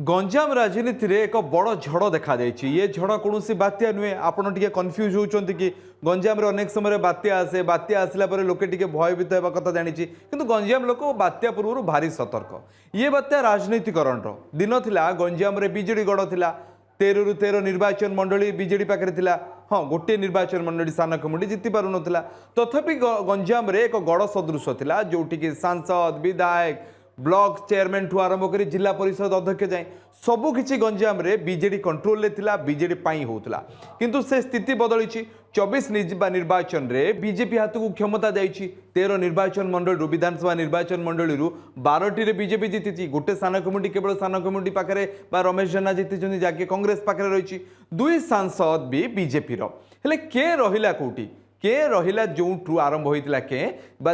गंजाम राजनीति रे एक बड़ झड़ देखा जाइए। ये झड़ कौन बात्या नुहे। आपड़ टे कन्फ्यूज होती कि गंजाम रे अनेक समय बात्या आसे, बात्या आसला लोके टिके भयभीत होगा कथा जानी किंतु गंजाम लोक बात्या पूर्व भारी सतर्क। ये बात्या राजनीतिकरण दिन थिला। गंजाम रे बीजेडी गढ़ थिला। 13 रु 13 निर्वाचन मंडली बीजेडी पाखे थिला। हाँ, गोटे निर्वाचन मंडली सान कमिटी जीति पार ना। तथापि गंजाम रे एक गढ़ सदृश थिला जोटी कि सांसद, विधायक, ब्लॉक चेयरमैन ठू आरंभ कर जिला परिषद अध्यक्ष जाए सबुकिछि गंजाम रे बीजेडी कंट्रोल ले थिला, बीजेडी पाई होउतला। किंतु से स्थिति बदली। 24 निर्वाचन रे बीजेपी हाथ को क्षमता जाइछि। 13 निर्वाचन मंडल विधानसभा निर्वाचन मंडल 12टी रे बीजेपी जीति। गोटे सान कमिटी केवल सान कमिटी पाखे रमेश जेना जीति जाके कांग्रेस पाखे रही। 2 सांसद भी बीजेपी हेले के रहिला कोठी के रहिला जो आरंभ होता के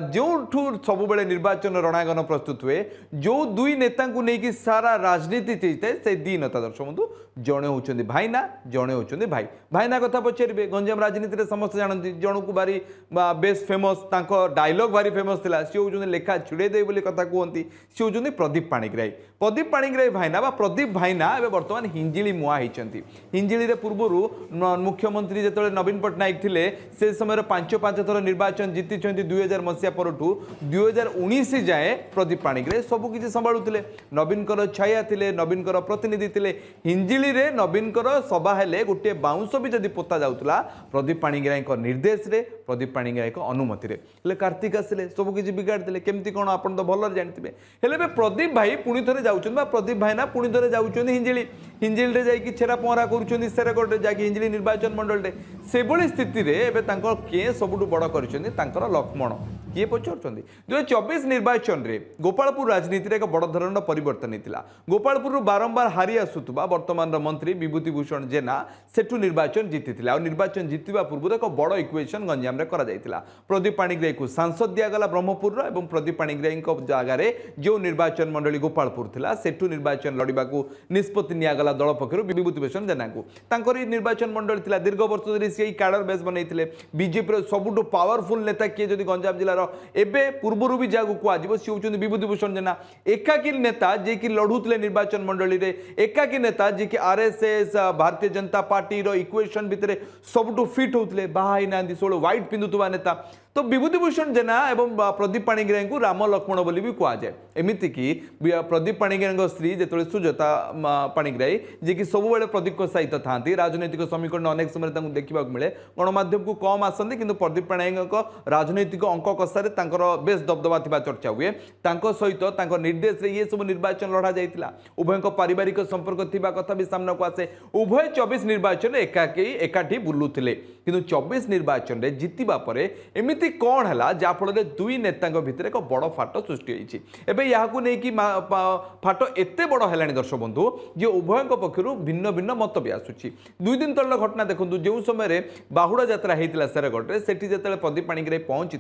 जो सब बेले निर्वाचन रणांगन प्रस्तुत हुए जो 2 नेता को लेकिन सारा राजनीति चलता से 2 नेता दर्शक बंधु जड़े होती भाईना जड़े होती भाई भाईना कथा पचारे। गंजाम राजनीति में समस्त जानती जन को भारी बेस फेमस डायलॉग भारी फेमस था। सी हूँ लेखा छिड़ेदे बोली कथा कहती। सी हूँ प्रदीप पाणिग्राही। प्रदीप पाणिग्राही भाईना बा प्रदीप भाईना ए बर्तमान हिंजिली मुआ होती। हिंजिली पूर्व मुख्यमंत्री जो नवीन पट्टनायक थे से समय 5 थर निर्वाचन जीति 2000 मसीहा पर 2019 जाए प्रदीप पाणिग्राही सबकि संभालुले। नवीन छाया थे, नवीन प्रतिनिधि थे। हिंजिली रे नवीन सभा हेले गोटे बाउंस भी जदि पोता जाउतला प्रदीप पाणिग्राही निर्देश रे, प्रदीप पाणिग्राही अनुमति रे ले कार्तिक आसिले सबकि बिगाड़ देले। केमती कौन आप भल जानते हेले प्रदीप भाई पुणी थे जाऊँ प्रदीप भाईना पुणी थे जाऊँ हिंजिली। हिंजिली रे जाइए छेरा पहरा कर सेरेगढ़ जाकि हिंजिली निर्वाचन मंडल रे से स्थिति रे एबे किए सबुठ बड़ कर लक्ष्मण किए पचार 2024 निर्वाचन रे गोपालपुर राजनीति एक बड़ धरण परिवर्तन होता। गोपालपुर बारंबार हारी आसुवा वर्तमान मंत्री विभूति भूषण जेना सेठू निर्वाचन जीति निर्वाचन जीतवा पूर्व एक बड़ इक्वेशन गंजाम रे करा जायतिला। प्रदीप पाणिग्राही को सांसद दिगला ब्रह्मपुर एवं प्रदीप पाणिग्राही जगार जो निर्वाचन मंडली गोपालपुर थिला सेठू निर्वाचन लड़वा निष्पत्ति निगला दल पक्षर विभूति भूषण जेना को निर्वाचन मंडल थिला। दीर्घ वर्ष धरी सी कैडर बेस बनई बीजेपी सबुठ पावरफुल नेता किए जदि गंजाम जिलार एबे पूर्व भी जहाँ कहुए सी हूँ विभूति भूषण जेना एकाकी नेता जे कि लड़ुले निर्वाचन मंडली रे एकाकी नेता जे कि आरएसएस भारतीय जनता पार्टी रो इक्वेशन भितर सबुठ फिट होते बाहा ना सब व्हाइट पिंधुवा नेता। तो विभूति भूषण जेना एवं प्रदीप पाणिग्राही को राम लक्ष्मण बोली भी कहुए। एमती कि प्रदीप पाणिग्राही स्त्री जो सुजाता पाणिग्राही जी कि सब बेले प्रदीप सहित था राजनैतिक समीकरण अनेक समय देखा मिले। गणमाध्यम को कम आसती कि प्रदीप पाणिग्राही राजनैतिक अंक कषार बेस दबदबा थी चर्चा हुए। सहित निर्देश ये सब निर्वाचन लड़ा जाता। उभय पारिवारिक संपर्क थी कथा भी सामना को आसे। उभय 24 निर्वाचन एकाठी बुलूले कि 24 निर्वाचन में जीतवा पर एमती कौन है जहाँफल 2 नेता भितर एक बड़ फाट सृष्टि होती। यहाँ नहीं फाट एत बड़ है दर्शक बंधु जे उभय पक्षर भिन्न भिन्न मत भी आसूँ। 2 दिन तल घटना देखो जो समय बाहुड़ा यात्रा होता सेरेगढ़ से जो प्रदीप पाणिग्राही पहुंची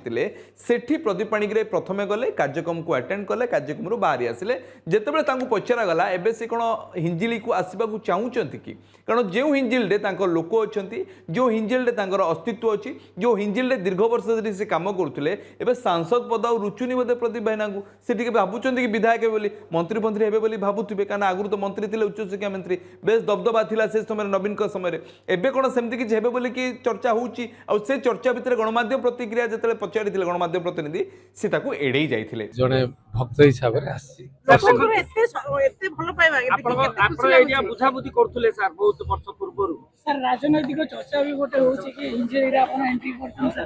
सेठी प्रदीप पाणिग्राही प्रथमे गले कार्यक्रम को अटेंड कले कार्यक्रम बाहरी आसिले। जितेबाला पचरा गला एबे से कौन हिंजिली को आसवाक चाहूँगी कि कारण जो हिंजिल लोक अच्छा जो हिंजिल अस्तित्व अच्छी जो हिंजिल दीर्घ वर्ष धरी से कम करुले एवं सांसद पद रुचुनी बोधे प्रदीप भाईना को से भावुं कि विधायक बोली मंत्री मंत्री हे बोली भावुवे कारण आगुरी तो मंत्री थे उच्चशिक्षा मंत्री बेस दबदबा था से समय नवीन समय एवं कौन सेमती किसी हे बोली कि चर्चा होची से चर्चा भितर गणमाध्यम प्रतिक्रिया जो पचारि गणमाध्यम प्रतिनिधि से एड़े जाते जड़े भक्त हिसाब से राजनैतिक चर्चा भी गोटे होची कि इंजीनियर आपण एंट्री करछन सर।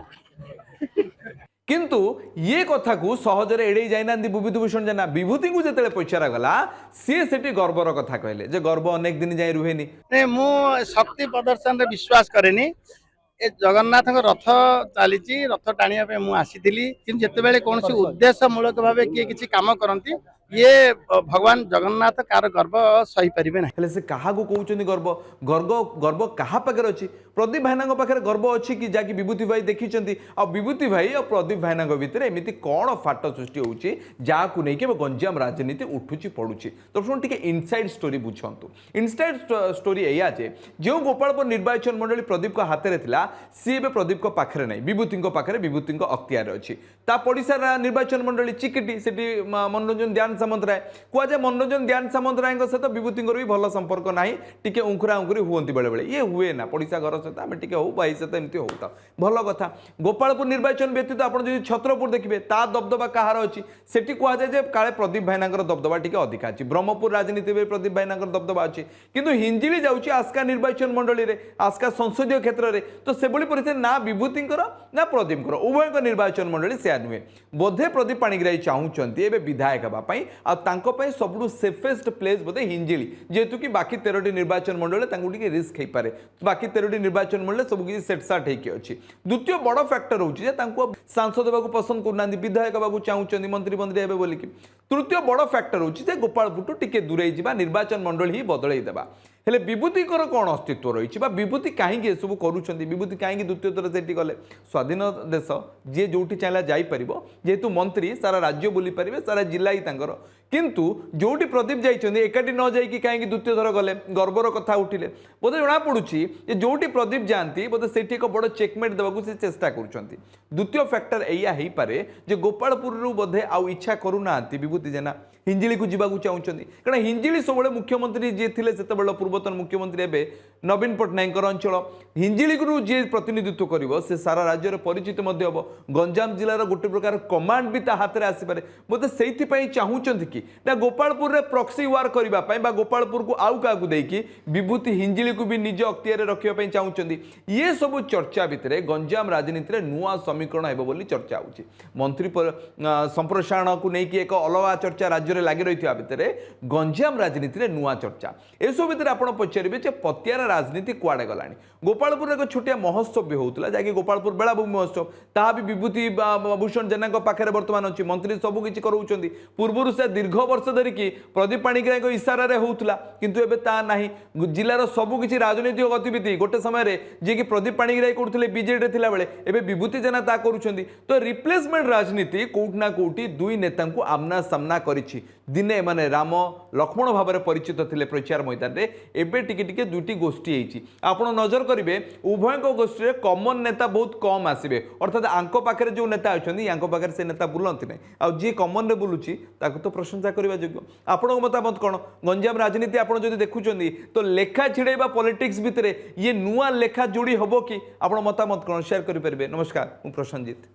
किंतु ये कथा को सहजरे एड़े जाइना विभूति भूषण जेना विभूति को जिते पचारा गला सी से गर्वर कथा कहले जे गर्व अनेक दिन जाए रुहेनी। मु शक्ति प्रदर्शन रे विश्वास करेनी। ए जगन्नाथ रथ चली रथ टाणिया पे मु आसीथिली कि जेतेबेले कोनसी उद्देश्य मूलक भावे किए किछि काम करंती ये भगवान जगन्नाथ कार गर्व सही परिबे ना। हेले से कहा को कहउचनी गर्व गर्व गर्व कहा पाखर अछि। प्रदीप भाईना पाखर गर्व अछि कि जाकि विभूति भाई देखिचंती आ विभूति भाई और प्रदीप भाईना भितर एमिति कोन फाट सृष्टि होउची जा को नै के गंजाम राजनीति उठुची पडुची। तो सुन टिके इनसाइड स्टोरी बुझंतु। इनसाइड स्टोरी एया जे जो गोपालपुर निर्वाचन मंडली प्रदीप को हाथ रे थिला सी बे प्रदीप को पाखरे नै विभूति को पाखरे विभूति को अख्तियार अछि। ता पडिसा निर्वाचन मंडली चिकिटी सेठी मनोरंजन ध्यान सामंतराय कहुए मनोरंजन ध्यान सामंतराय सहित विभूति भी भल संपर्क ना टी उंकुरा उंकुरी हुए बेले बेले ये हुए ना पड़ोसा घर सहित आम टे हो भाई सहित एमती होता भल कथा गोपालपुर निर्वाचन व्यतीत आप छत्रपुर देखिए ता दबदबा कहार अच्छी सेठी कहुए काले प्रदीप भाईना दबदबा टी अधिका अच्छी ब्रह्मपुर राजनीति में प्रदीप भाईना दबदबा अच्छी किंतु हिंजिली जाऊँगी आस्का निर्वाचन मंडली में आस्का संसदीय क्षेत्र में तो से परिस्थिति ना विभूति ना प्रदीप उभय निर्वाचन मंडली से नुहे बोधे प्रदीप पाणिग्राही चाहूँगी एवं विधायक हाँपाई सबुठ सेफेस्ट प्लेस बोधे हिंजिली जेहेतु कि बाकी 13टी निर्वाचन मंडल रिस्क हो पाए बाकी 13टी निर्वाचन मंडल सब किसी सेटसाट होती द्वितीय बड़ फैक्टर हूँ सांसद होगा पसंद करना विधायक होगा चाहूँगी मंत्री मंत्री हे बोलिकी तृतीय बड़ फैक्टर हूँ गोपालपुर टी दूरे जा निर्वाचन मंडल ही बदलईदेवा हेले विभूतिकर कौन अस्तित्व रही विभूति कहीं सब करुँच विभूति कहीं द्वितीय थर से गले स्वाधीन देश जी जो चाहिए जापर जेहेतु मंत्री सारा राज्य बुली पारे सारा जिला ही किंतु जोटी प्रदीप जाइए एकाठी न जाकि कहीं द्वितीय थर गले गर्वर कथा उठिले बोधे जना पड़ी जोटी प्रदीप जाती बोधे से एक बड़ चेकमेट देवाक से चेष्टा कर द्वितीय फैक्टर या पारे गोपालपुर बोधे आउ इच्छा करूना विभूति जेना हिंजिली को जावाक चाहूँगी कारण हिंजिली सब मुख्यमंत्री जी थे से पूर्वतन मुख्यमंत्री एवं नवीन पट्टनायक अंचल हिंजिली जी प्रतिनिधित्व कर से सारा राज्य में परिचित हम गंजाम जिलार गोटे प्रकार कमांड भी हाथ में आसपे बोधे से चाहूँगी कि गोपालपुर में प्रॉक्सी वार करने गोपालपुर को आउ क्या देकी विभूति हिंजिली को भी निज अख्तियार रखापी चाहूँगी ये सब चर्चा भितर गंजाम राजनीति में नुआ समीकरण हे चर्चा होची मंत्री संप्रसारण को लेकिन एक अलग चर्चा राज्य में लगी रही भितर गंजाम राजनीति में नुआ चर्चा एसब भितर आप पचारे पतियार राजनीति कुआड़े गला गोपालपुर एक छोटिया महोत्सव भी होता जहाँकि गोपालपुर बेलाभूमि महोत्सव ता भी विभूति भूषण जेना पाखे बर्तमान अच्छी मंत्री सबकि कराऊँ पूर्व से दीर्घ वर्ष धरिकी प्रदीप पाणिग्राही इशारे होता किंतु एबे ता नाही जिलार सबकि राजनीतिक गतिविधि गोटे समय जी कि प्रदीप पाणिग्राही करते बीजेडी थिला बेले एबे विभूति जेना ता करुछंती तो रिप्लेसमेंट राजनीति कोठना कोठी दुई नेता को आमना सामना करिछि दिने माने राम लक्ष्मण भाव में परिचित थे प्रचार मैदान में एवं टिके दुईटी गोष्ठी होती आपड़ नजर करेंगे उभय गोष्ठी में कमन नेता बहुत कम आसवे अर्थात आंक पाखे जो नेता अच्छा पाखे से नेता बुलती ना आ जी कमन रे बुलूची तो प्रशंसा करने योग्य आपण मतामत कौन गंजाम राजनीति आप देखुं तो लेखा छिड़ेबा पॉलिटिक्स भितर ये नुआ लेखा जोड़ी हम कि आप मतामत कौन शेयर करेंगे नमस्कार मु प्रसन्नजित।